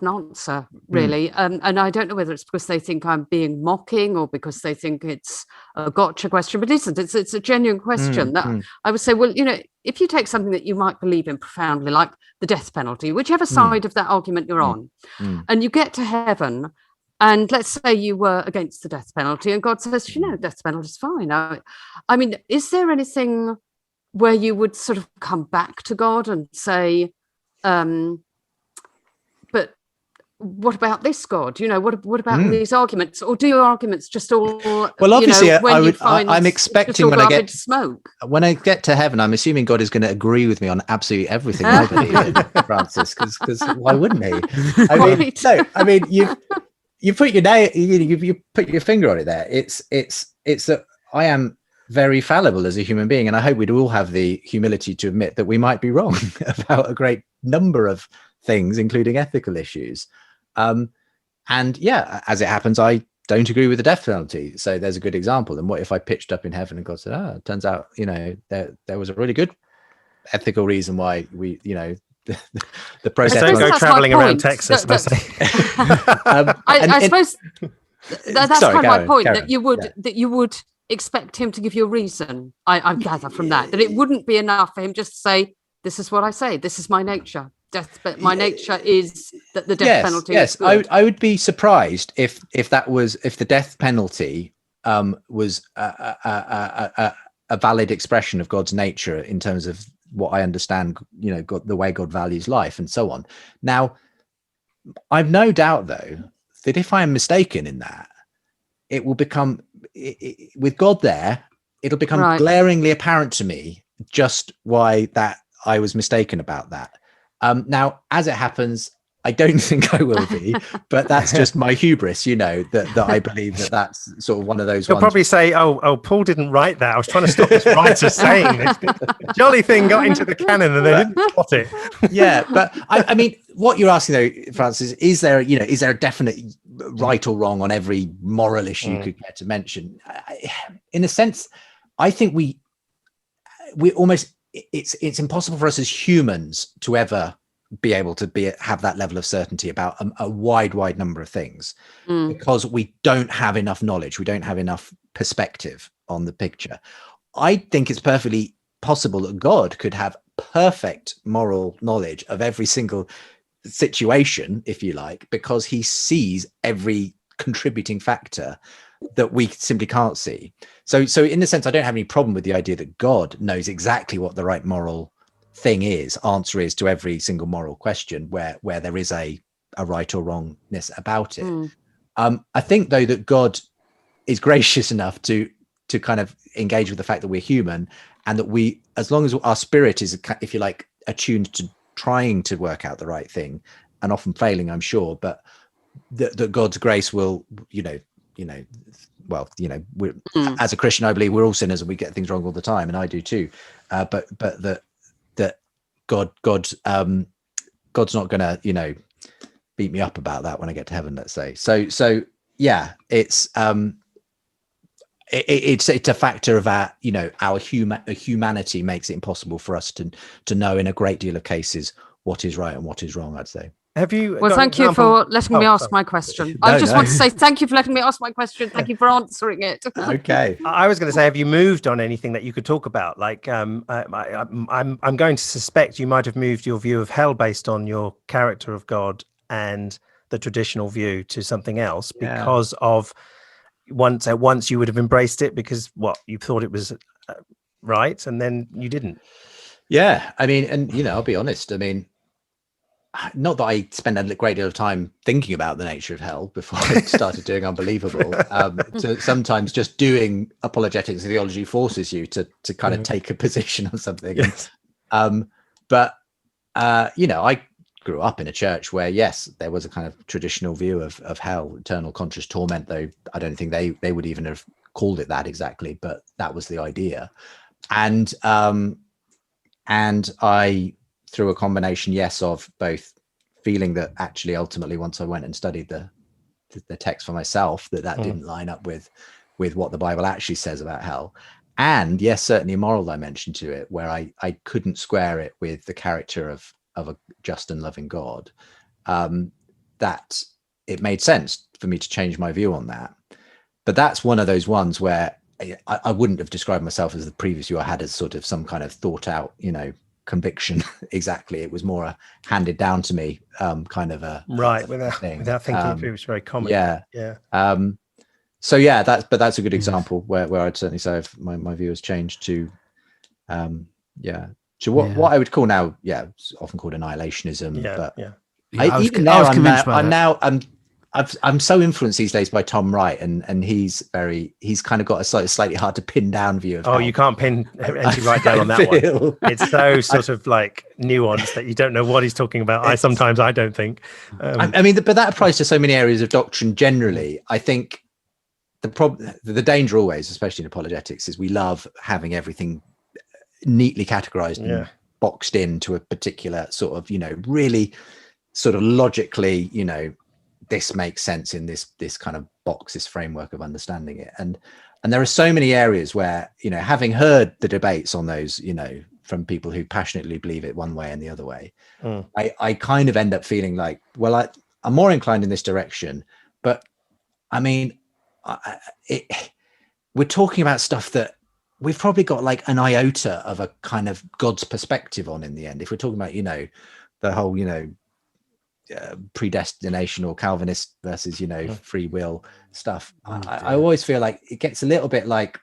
answer really. And I don't know whether it's because they think I'm being mocking or because they think it's a gotcha question, but it isn't. It's a genuine question that I would say, well, if you take something that you might believe in profoundly, like the death penalty, whichever side of that argument you're on, and you get to heaven, and let's say you were against the death penalty and God says, death penalty is fine. I mean, is there anything where you would sort of come back to God and say, but what about this God? What about these arguments? Or do your arguments just all, well, obviously, I'm expecting when I get smoke. When I get to heaven, I'm assuming God is going to agree with me on absolutely everything I believe in, Francis, because why wouldn't he? You put your finger on it there. It's that I am very fallible as a human being, and I hope we'd all have the humility to admit that we might be wrong about a great number of things, including ethical issues. And yeah, as it happens, I don't agree with the death penalty. So there's a good example. And what if I pitched up in heaven and God said, it turns out, there was a really good ethical reason why we, the process. Don't go traveling around Texas. I suppose that's kind of my point, that you would expect him to give you a reason. I gather from that it wouldn't be enough for him just to say, this is what I say, this is my nature. But my nature is that the death penalty is good. I would be surprised if the death penalty was a valid expression of God's nature in terms of what I understand, God, the way God values life and so on. Now, I've no doubt, though, that if I am mistaken in that, it will become, with God there, it'll become glaringly apparent to me just why that I was mistaken about that. Now, as it happens, I don't think I will be, but that's just my hubris, that I believe that that's sort of one of those You'll ones. probably say, oh, Paul didn't write that. I was trying to stop this writer saying this. The jolly thing got into the canon and they didn't plot it. Yeah, but I mean, what you're asking though, Francis, is there a definite right or wrong on every moral issue you could get to mention? In a sense, I think we almost, it's impossible for us as humans to ever be able to have that level of certainty about a wide number of things, because we don't have enough knowledge, we don't have enough perspective on the picture. I think it's perfectly possible that God could have perfect moral knowledge of every single situation, if you like, because he sees every contributing factor that we simply can't see. So in a sense, I don't have any problem with the idea that God knows exactly what the right moral answer is to every single moral question where there is a right or wrongness about it. I think, though, that God is gracious enough to kind of engage with the fact that we're human, and that we, as long as our spirit is, if you like, attuned to trying to work out the right thing, and often failing, I'm sure, but that God's grace will, we're, as a Christian, I believe we're all sinners and we get things wrong all the time, and I do too. But that God's not gonna, beat me up about that when I get to heaven, let's say. So yeah, it's a factor of our humanity makes it impossible for us to know in a great deal of cases what is right and what is wrong, I'd say. Have you? Well, thank you for letting me ask my question. I just want to say thank you for letting me ask my question. Thank you for answering it. Okay. I was going to say, have you moved on anything that you could talk about? Like, I'm going to suspect you might have moved your view of hell based on your character of God and the traditional view to something else because of once you would have embraced it because you thought it was right, and then you didn't. Yeah, I mean, and I'll be honest. I mean, not that I spend a great deal of time thinking about the nature of hell before I started doing Unbelievable. So sometimes just doing apologetics and theology forces you to kind of take a position on something. Yes. But I grew up in a church where, yes, there was a kind of traditional view of hell, eternal conscious torment, though I don't think they would even have called it that exactly, but that was the idea. And I, through a combination, of both feeling that actually ultimately once I went and studied the text for myself, that didn't line up with what the Bible actually says about hell, and yes, certainly a moral dimension to it, where I couldn't square it with the character of a just and loving God, that it made sense for me to change my view on that. But that's one of those ones where I wouldn't have described myself as the previous view I had as sort of some kind of thought out, conviction. Exactly. It was more handed down to me, kind of a without thinking. It was very common. So that's a good example where I'd certainly say my view has changed to what I would call now, it's often called annihilationism. I'm so influenced these days by Tom Wright, and he's kind of got a slightly hard to pin down view of. You can't pin N.T. Wright down on that one. It's so sort of like nuanced that you don't know what he's talking about. I don't think. But that applies to so many areas of doctrine generally. I think the danger always, especially in apologetics, is we love having everything neatly categorized and boxed into a particular sort of, really sort of logically, this makes sense in this kind of box, this framework of understanding it. And there are so many areas where, having heard the debates on those, from people who passionately believe it one way and the other way, I kind of end up feeling like, well, I'm more inclined in this direction. But I mean, we're talking about stuff that we've probably got like an iota of a kind of God's perspective on in the end. If we're talking about, the whole, predestination or Calvinist versus, free will stuff, I always feel like it gets a little bit like,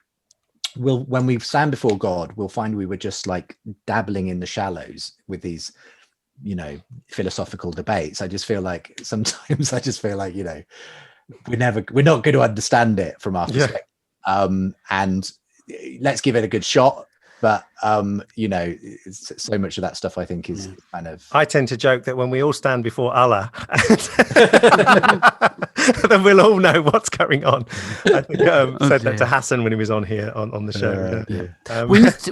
when we stand before God, we'll find we were just like dabbling in the shallows with these, philosophical debates. I just feel like sometimes we're not going to understand it from our perspective. And let's give it a good shot. But so much of that stuff I think is kind of. I tend to joke that when we all stand before Allah, then we'll all know what's going on. I think said that to Hassan when he was on here on the show.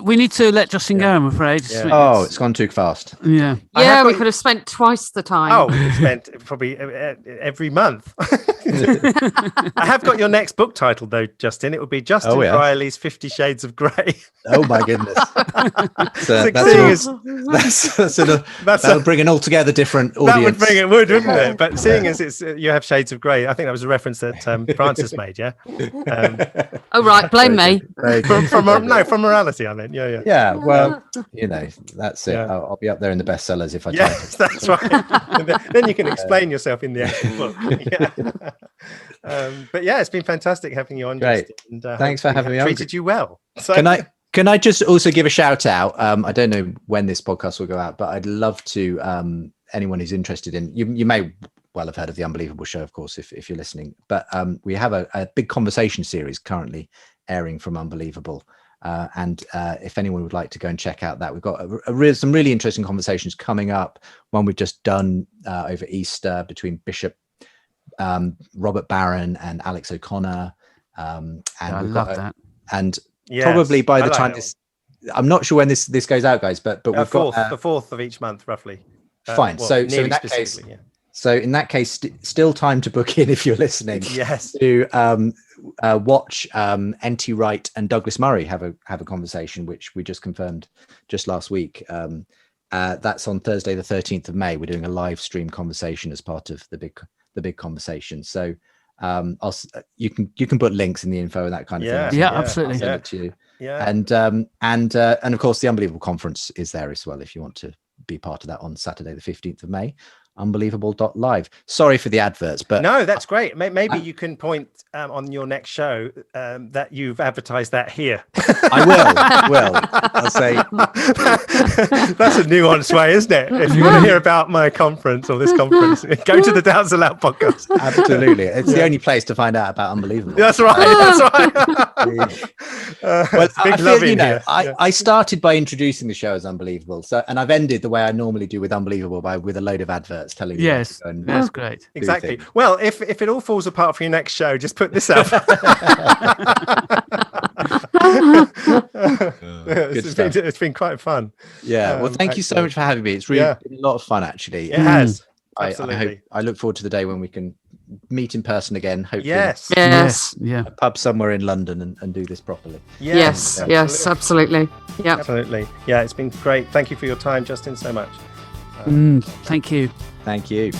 We need to let Justin go, I'm afraid. Oh, it's gone too fast. We could have spent twice the time. Oh, we could spend probably every month. I have got your next book title though, Justin. It would be Justin Riley's 50 Shades of Grey. Oh my goodness. That'll bring an altogether different audience. That wouldn't it? But seeing as it's you have Shades of Grey, I think that was a reference that Francis made, Oh right, blame me. From morality, I meant. Yeah, well, that's it. I'll be up there in the bestsellers if I try. Yes, that's right. Then you can explain yourself in the actual book. But it's been fantastic having you on. Great. And, thanks for having me on. Treated you well. So, Can I just also give a shout out? I don't know when this podcast will go out, but I'd love to, anyone who's interested in, you may well have heard of The Unbelievable Show, of course, if you're listening, but we have a big conversation series currently airing from Unbelievable. And if anyone would like to go and check out that, we've got some really interesting conversations coming up. One we've just done over Easter between Bishop Robert Barron and Alex O'Connor. And I love that. And probably by the time I'm not sure when this goes out, guys, but we've got the 4th of each month, roughly. Fine. So in that case, still time to book in if you're listening. Yes. To watch N.T. Wright and Douglas Murray have a conversation, which we just confirmed just last week. That's on Thursday, the 13th of May. We're doing a live stream conversation as part of the big conversation. So you can put links in the info and that kind of thing. Yeah, absolutely. I'll send it to you. Yeah. And of course the Unbelievable Conference is there as well if you want to be part of that on Saturday the 15th of May. Unbelievable.live. Sorry for the adverts, but no, that's great. Maybe you can point on your next show that you've advertised that here. I will. I'll say that's a nuanced way, isn't it? If you want to hear about my conference or this conference, go to the Doubts Aloud podcast. Absolutely, it's the only place to find out about Unbelievable. That's right. Well, I feel, I started by introducing the show as Unbelievable, and I've ended the way I normally do with Unbelievable with a load of adverts telling you. Yes, that's great. Exactly. Well, if it all falls apart for your next show, just put this up. It's been quite fun. Yeah. Well, thank you so much for having me. It's really been a lot of fun, actually. It has. Absolutely. I look forward to the day when we can meet in person again. Hopefully, Yes. Yeah. A pub somewhere in London and do this properly. Yes, absolutely. Yeah. Absolutely. Yeah, it's been great. Thank you for your time, Justin, so much. Thank you. Thank you.